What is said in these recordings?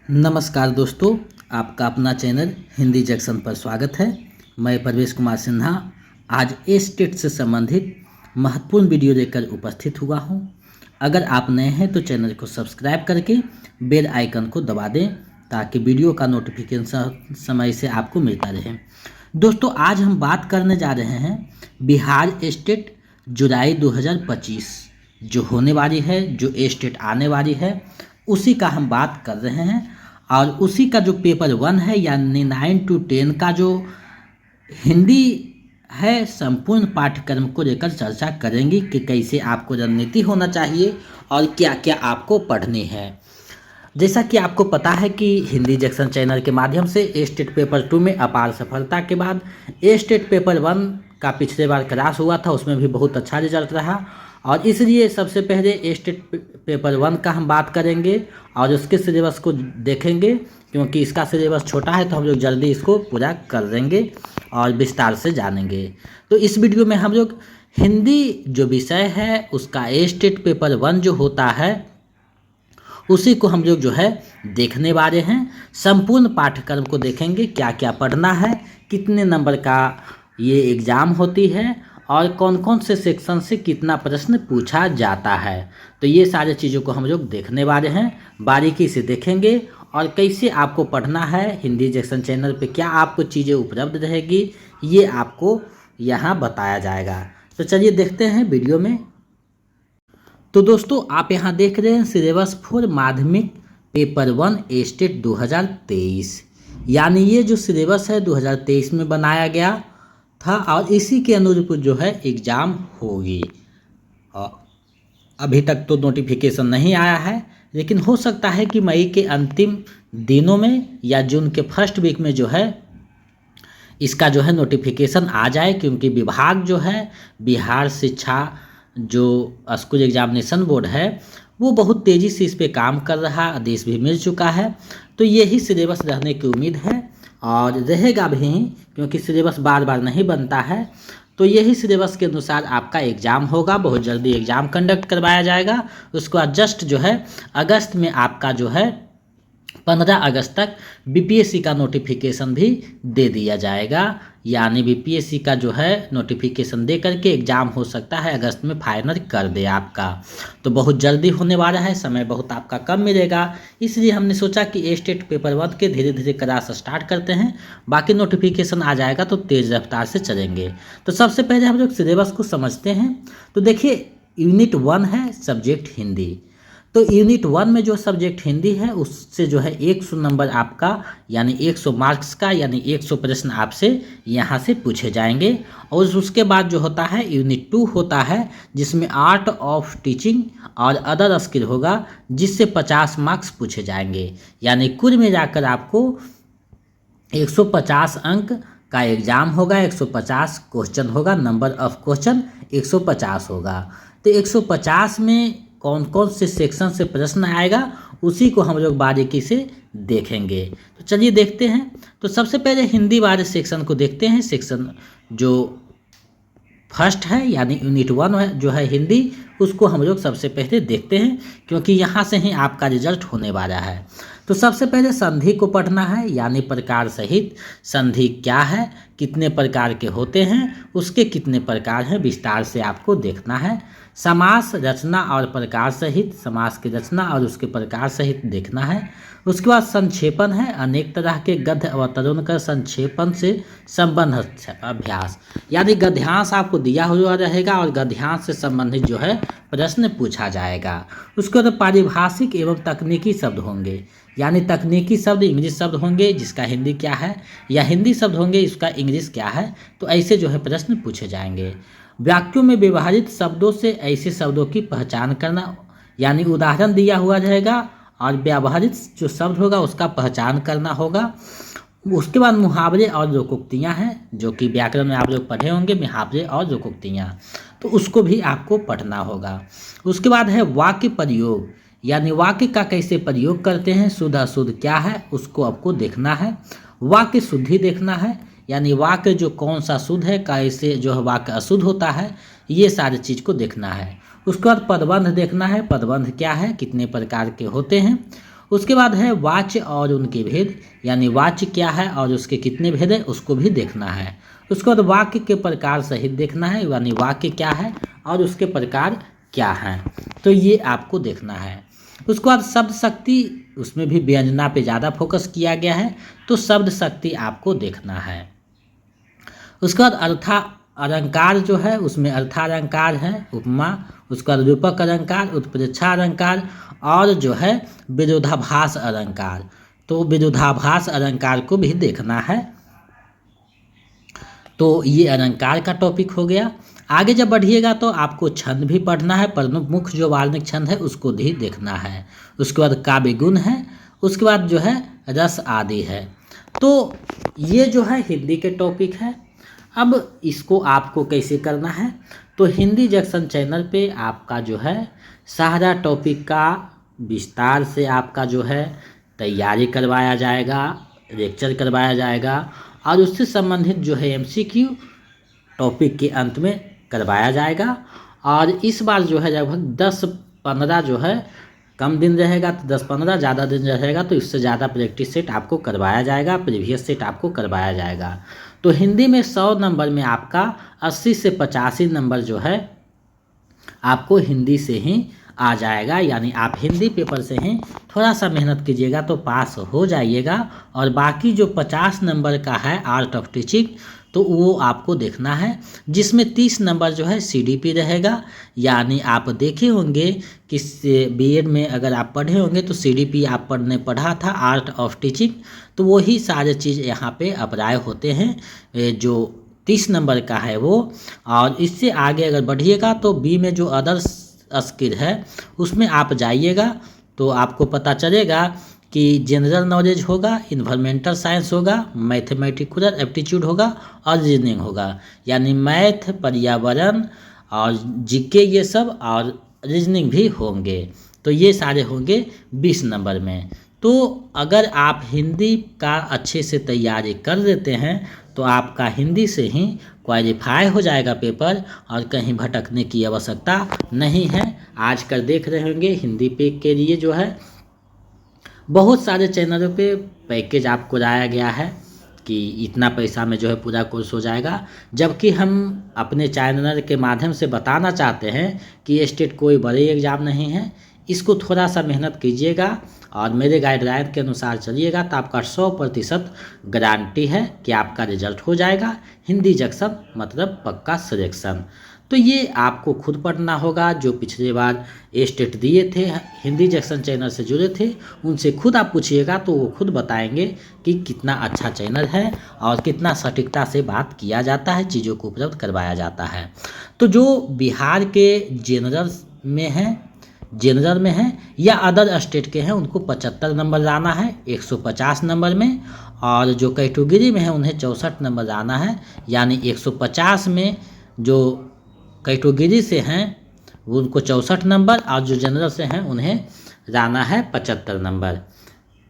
नमस्कार दोस्तों, आपका अपना चैनल हिंदी जंक्शन पर स्वागत है। मैं परवेश कुमार सिन्हा आज स्टेट से संबंधित महत्वपूर्ण वीडियो लेकर उपस्थित हुआ हूं। अगर आप नए हैं तो चैनल को सब्सक्राइब करके बेल आइकन को दबा दें ताकि वीडियो का नोटिफिकेशन समय से आपको मिलता रहे। दोस्तों, आज हम बात करने जा रहे हैं बिहार स्टेट जुलाई 2025 जो होने वाली है, जो स्टेट आने वाली है, उसी का हम बात कर रहे हैं। और उसी का जो पेपर 1 है यानी 9 to 10 का जो हिंदी है, संपूर्ण पाठ्यक्रम को लेकर चर्चा करेंगे कि कैसे आपको रणनीति होना चाहिए और क्या क्या आपको पढ़नी है। जैसा कि आपको पता है कि हिंदी जंक्शन चैनल के माध्यम से स्टेट पेपर 2 में अपार सफलता के बाद स्टेट पेपर 1 का पिछले बार क्लास हुआ था, उसमें भी बहुत अच्छा रिजल्ट रहा। और इसलिए सबसे पहले स्टेट पेपर 1 का हम बात करेंगे और उसके सिलेबस को देखेंगे, क्योंकि इसका सिलेबस छोटा है तो हम लोग जल्दी इसको पूरा कर देंगे और विस्तार से जानेंगे। तो इस वीडियो में हम लोग हिंदी जो विषय है उसका स्टेट पेपर 1 जो होता है उसी को हम लोग जो है देखने वाले हैं। संपूर्ण पाठ्यक्रम को देखेंगे, क्या क्या पढ़ना है, कितने नंबर का ये एग्ज़ाम होती है और कौन कौन से सेक्शन से कितना प्रश्न पूछा जाता है। तो ये सारे चीज़ों को हम लोग देखने वाले हैं, बारीकी से देखेंगे और कैसे आपको पढ़ना है। हिंदी जंक्शन चैनल पे क्या आपको चीज़ें उपलब्ध रहेगी ये आपको यहाँ बताया जाएगा। तो चलिए देखते हैं वीडियो में। तो दोस्तों, आप यहाँ देख रहे हैं सिलेबस फॉर माध्यमिक पेपर 1 स्टेट 2023, यानी ये जो सिलेबस है 2023 में बनाया गया था और इसी के अनुरूप जो है एग्ज़ाम होगी। अभी तक तो नोटिफिकेशन नहीं आया है, लेकिन हो सकता है कि मई के अंतिम दिनों में या जून के फर्स्ट वीक में जो है इसका जो है नोटिफिकेशन आ जाए, क्योंकि विभाग जो है बिहार शिक्षा जो स्कूल एग्जामिनेशन बोर्ड है वो बहुत तेज़ी से इस पे काम कर रहा, आदेश भी मिल चुका है। तो यही सिलेबस रहने की उम्मीद है और रहेगा भी, क्योंकि सिलेबस बार बार नहीं बनता है। तो यही सिलेबस के अनुसार आपका एग्ज़ाम होगा, बहुत जल्दी एग्ज़ाम कंडक्ट करवाया जाएगा। उसके बाद जस्ट जो है अगस्त में आपका जो है 15 अगस्त तक बीपीएससी का नोटिफिकेशन भी दे दिया जाएगा, यानी बीपीएससी का जो है नोटिफिकेशन दे करके एग्ज़ाम हो सकता है अगस्त में फाइनल कर दे आपका। तो बहुत जल्दी होने वाला है, समय बहुत आपका कम मिलेगा, इसलिए हमने सोचा कि स्टेट पेपर 1 के धीरे धीरे क्लास स्टार्ट करते हैं, बाकी नोटिफिकेशन आ जाएगा तो तेज़ रफ्तार से चलेंगे। तो सबसे पहले हम लोग सिलेबस को समझते हैं। तो देखिए, यूनिट 1 है सब्जेक्ट हिंदी। तो यूनिट 1 में जो सब्जेक्ट हिंदी है उससे जो है 100 नंबर आपका, यानी 100 मार्क्स का, यानी 100 प्रश्न आपसे यहाँ से पूछे जाएंगे। और उसके बाद जो होता है यूनिट 2 होता है, जिसमें आर्ट ऑफ टीचिंग और अदर स्किल होगा, जिससे 50 मार्क्स पूछे जाएंगे। यानी कुल मिलाकर आपको 150 अंक का एग्ज़ाम होगा, 150 क्वेश्चन होगा, नंबर ऑफ क्वेश्चन 150 होगा। तो 150 में कौन कौन से सेक्शन से प्रश्न आएगा उसी को हम लोग बारीकी से देखेंगे। तो चलिए देखते हैं। तो सबसे पहले हिंदी वाले सेक्शन को देखते हैं। सेक्शन जो फर्स्ट है यानी यूनिट 1 जो है हिंदी, उसको हम लोग सबसे पहले देखते हैं, क्योंकि यहाँ से ही आपका रिजल्ट होने वाला है। तो सबसे पहले संधि को पढ़ना है, यानी प्रकार सहित संधि क्या है, कितने प्रकार के होते हैं, उसके कितने प्रकार हैं, विस्तार से आपको देखना है। समास रचना और प्रकार सहित, समास की रचना और उसके प्रकार सहित देखना है। उसके बाद संक्षेपण है, अनेक तरह के गद्य अवतरण कर संक्षेपण से संबंध अभ्यास, यानी गद्यांश आपको दिया हुआ रहेगा और गद्यांश से संबंधित जो है प्रश्न पूछा जाएगा। उसके बाद पारिभाषिक एवं तकनीकी शब्द होंगे, यानी तकनीकी शब्द इंग्लिश शब्द होंगे जिसका हिंदी क्या है, या हिंदी शब्द होंगे इसका इंग्लिश क्या है। तो ऐसे जो है प्रश्न पूछे जाएंगे। वाक्यों में व्यवहारित शब्दों से ऐसे शब्दों की पहचान करना, यानी उदाहरण दिया हुआ रहेगा और व्यवहारित जो शब्द होगा उसका पहचान करना होगा। उसके बाद मुहावरे और लोकोक्तियाँ हैं, जो कि व्याकरण में आप लोग पढ़े होंगे, मुहावरे और लोकोक्तियाँ, तो उसको भी आपको पढ़ना होगा। उसके बाद है वाक्य प्रयोग, यानी वाक्य का कैसे प्रयोग करते हैं, शुद्ध अशुद्ध क्या है उसको आपको देखना है। वाक्य शुद्धि देखना है, यानी वाक्य जो कौन सा शुद्ध है, कैसे जो है वाक्य अशुद्ध होता है, ये सारी चीज़ को देखना है। उसके बाद पदबंध देखना है, पदबंध क्या है, कितने प्रकार के होते हैं। उसके बाद है वाच्य और उनके भेद, यानी वाच्य क्या है और उसके कितने भेद है उसको भी देखना है। उसके बाद वाक्य के प्रकार सहित देखना है, यानी वाक्य क्या है और उसके प्रकार क्या हैं, तो ये आपको देखना है। उसके बाद शब्द शक्ति, उसमें भी व्यंजना पे ज़्यादा फोकस किया गया है, तो शब्द शक्ति आपको देखना है। उसके बाद अर्था अलंकार जो है उसमें अर्थालंकार है, उपमा, उसका रूपक अलंकार, उत्प्रेक्षा अलंकार और जो है विरोधाभास अलंकार, तो विरोधाभास अलंकार को भी देखना है। तो ये अलंकार का टॉपिक हो गया। आगे जब बढ़िएगा तो आपको छंद भी पढ़ना है, प्रमुख जो वाल्मीकि छंद है उसको भी देखना है। उसके बाद काव्य गुण है, उसके बाद जो है रस आदि है। तो ये जो है हिंदी के टॉपिक है। अब इसको आपको कैसे करना है, तो हिंदी जंक्शन चैनल पे आपका जो है सारा टॉपिक का विस्तार से आपका जो है तैयारी करवाया जाएगा, लेक्चर करवाया जाएगा और उससे संबंधित जो है एमसीक्यू टॉपिक के अंत में करवाया जाएगा। और इस बार जो है लगभग 10-15 जो है कम दिन रहेगा, तो 10-15 ज़्यादा दिन रहेगा तो इससे ज़्यादा प्रैक्टिस सेट आपको करवाया जाएगा, प्रीवियस सेट आपको करवाया जाएगा। तो हिंदी में 100 नंबर में आपका 80 से 85 नंबर जो है आपको हिंदी से ही आ जाएगा, यानी आप हिंदी पेपर से ही थोड़ा सा मेहनत कीजिएगा तो पास हो जाइएगा। और बाकी जो 50 नंबर का है आर्ट ऑफ टीचिंग, तो वो आपको देखना है, जिसमें 30 नंबर जो है सीडीपी रहेगा। यानी आप देखे होंगे कि बीएड में अगर आप पढ़े होंगे तो सीडीपी आप पढ़ा था आर्ट ऑफ टीचिंग, तो वही सारे चीज़ यहाँ पे अप्लाई होते हैं जो 30 नंबर का है वो। और इससे आगे अगर बढ़िएगा तो बी में जो अदर्स स्किल है उसमें आप जाइएगा तो आपको पता चलेगा कि जनरल नॉलेज होगा, इन्वायरमेंटल साइंस होगा, मैथमेटिकल एप्टीट्यूड होगा और रीजनिंग होगा। यानी मैथ, पर्यावरण और जीके ये सब और रीजनिंग भी होंगे, तो ये सारे होंगे 20 नंबर में। तो अगर आप हिंदी का अच्छे से तैयारी कर लेते हैं तो आपका हिंदी से ही क्वालिफाई हो जाएगा पेपर और कहीं भटकने की आवश्यकता नहीं है। आजकल देख रहे होंगे हिंदी पे के लिए जो है बहुत सारे चैनलों पे पैकेज आपको लाया गया है कि इतना पैसा में जो है पूरा कोर्स हो जाएगा, जबकि हम अपने चैनल के माध्यम से बताना चाहते हैं कि ये स्टेट कोई बड़े एग्ज़ाम नहीं है। इसको थोड़ा सा मेहनत कीजिएगा और मेरे गाइडलाइन के अनुसार चलिएगा तो आपका 100% गारंटी है कि आपका रिजल्ट हो जाएगा। हिंदी जंक्शन मतलब पक्का सिलेक्शन। तो ये आपको खुद पढ़ना होगा। जो पिछले बार ए स्टेट दिए थे हिंदी जंक्शन चैनल से जुड़े थे उनसे खुद आप पूछिएगा तो वो खुद बताएंगे कि कितना अच्छा चैनल है और कितना सटीकता से बात किया जाता है, चीज़ों को उपलब्ध करवाया जाता है। तो जो बिहार के जनरल में है या अदर स्टेट के हैं उनको 75 नंबर लाना है 150 नंबर में, और जो कैटेगरी में है उन्हें 64 नंबर लाना है। यानी 150 में जो कैटेगरी से हैं उनको 64 नंबर और जो जनरल से हैं उन्हें लाना है 75 नंबर।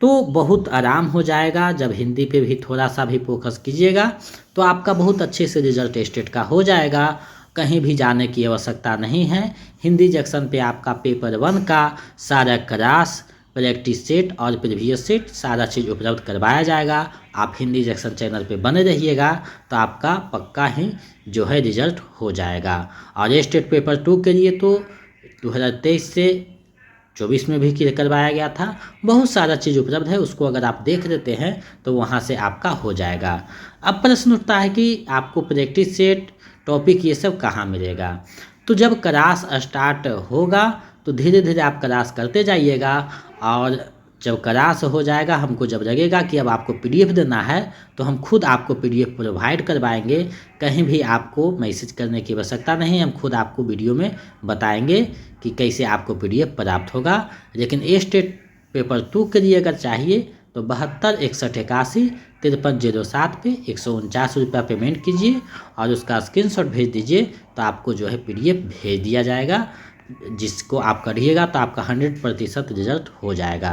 तो बहुत आराम हो जाएगा। जब हिंदी पे भी थोड़ा सा भी फोकस कीजिएगा तो आपका बहुत अच्छे से रिजल्ट स्टेट का हो जाएगा, कहीं भी जाने की आवश्यकता नहीं है। हिंदी जंक्शन पे आपका पेपर 1 का सारा क्लास, प्रैक्टिस सेट और प्रीवियस सेट सारा चीज़ उपलब्ध करवाया जाएगा। आप हिंदी जंक्शन चैनल पे बने रहिएगा तो आपका पक्का ही जो है रिजल्ट हो जाएगा। और स्टेट पेपर 2 के लिए तो 2023 से 24 में भी करवाया गया था। बहुत सारा चीज़ उपलब्ध है, उसको अगर आप देख लेते हैं तो वहाँ से आपका हो जाएगा। अब प्रश्न उठता है कि आपको प्रैक्टिस सेट, टॉपिक ये सब कहाँ मिलेगा। तो जब क्लास स्टार्ट होगा तो धीरे धीरे आप क्लास करते जाइएगा, और जब क्लास हो जाएगा हमको जब लगेगा कि अब आपको पीडीएफ देना है तो हम खुद आपको पीडीएफ प्रोवाइड करवाएंगे। कहीं भी आपको मैसेज करने की आवश्यकता नहीं, हम खुद आपको वीडियो में बताएंगे कि कैसे आपको पीडीएफ प्राप्त होगा। लेकिन ए स्टेट पेपर 2 के लिए अगर चाहिए तो 72 61 81 5307 पे 149 रुपया पेमेंट कीजिए और उसका स्क्रीनशॉट भेज दीजिए तो आपको जो है पीडीएफ भेज दिया जाएगा। जिसको आप करिएगा तो आपका 100% रिजल्ट हो जाएगा।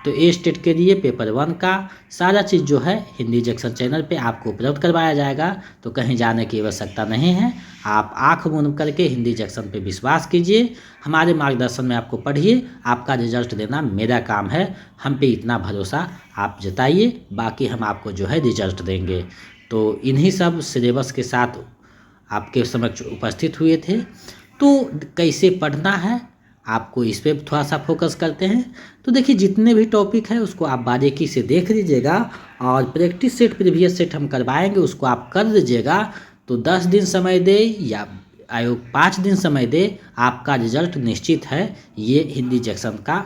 तो ए स्टेट के लिए पेपर 1 का सारा चीज़ जो है हिंदी जंक्शन चैनल पे आपको उपलब्ध करवाया जाएगा। तो कहीं जाने की आवश्यकता नहीं है, आप आँख बंद करके हिंदी जंक्शन पे विश्वास कीजिए, हमारे मार्गदर्शन में आपको पढ़िए, आपका रिजल्ट देना मेरा काम है। हम पे इतना भरोसा आप जताइए, बाकी हम आपको जो है रिजल्ट देंगे। तो इन्हीं सब सिलेबस के साथ आपके समक्ष उपस्थित हुए थे। तो कैसे पढ़ना है आपको इस पे थोड़ा सा फोकस करते हैं। तो देखिए, जितने भी टॉपिक है उसको आप बारीकी से देख लीजिएगा, और प्रैक्टिस सेट प्रीवियस सेट हम करवाएंगे उसको आप कर लीजिएगा। तो 10 दिन समय दे या आयोग 5 दिन समय दे, आपका रिजल्ट निश्चित है, ये हिंदी जंक्शन का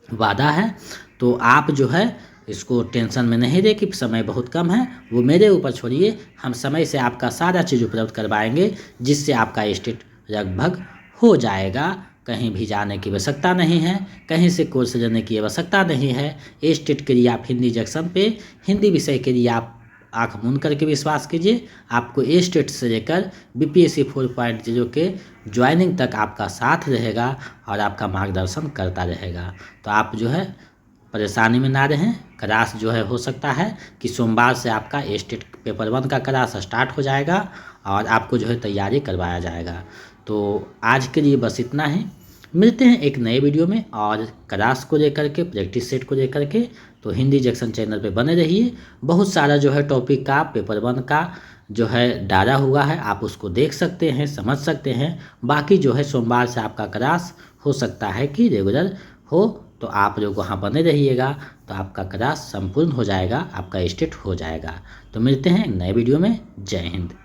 वादा है। तो आप जो है इसको टेंशन में नहीं दे कि समय बहुत कम है, वो मेरे ऊपर छोड़िए, हम समय से आपका सारा चीज़ उपलब्ध करवाएंगे, जिससे आपका स्टेट लगभग हो जाएगा। कहीं भी जाने की आवश्यकता नहीं है, कहीं से कोर्स लेने की आवश्यकता नहीं है। ए स्टेट के लिए आप हिंदी जंक्शन पे हिंदी विषय के लिए आप आँख मूंद करके विश्वास कीजिए, आपको ए स्टेट से लेकर BPSC 4.0 के ज्वाइनिंग तक आपका साथ रहेगा और आपका मार्गदर्शन करता रहेगा। तो आप जो है परेशानी में ना रहें। क्लास जो है हो सकता है कि सोमवार से आपका ए स्टेट पेपर 1 का क्लास स्टार्ट हो जाएगा और आपको जो है तैयारी करवाया जाएगा। तो आज के लिए बस इतना ही, मिलते हैं एक नए वीडियो में और क्लास को लेकर के, प्रैक्टिस सेट को लेकर के। तो हिंदी जंक्शन चैनल पे बने रहिए, बहुत सारा जो है टॉपिक का पेपर 1 का जो है डाला हुआ है, आप उसको देख सकते हैं, समझ सकते हैं। बाकी जो है सोमवार से आपका क्लास हो सकता है कि रेगुलर हो, तो आप लोग वहाँ बने रहिएगा, तो आपका क्लास संपूर्ण हो जाएगा, आपका स्टेट हो जाएगा। तो मिलते हैं नए वीडियो में। जय हिंद।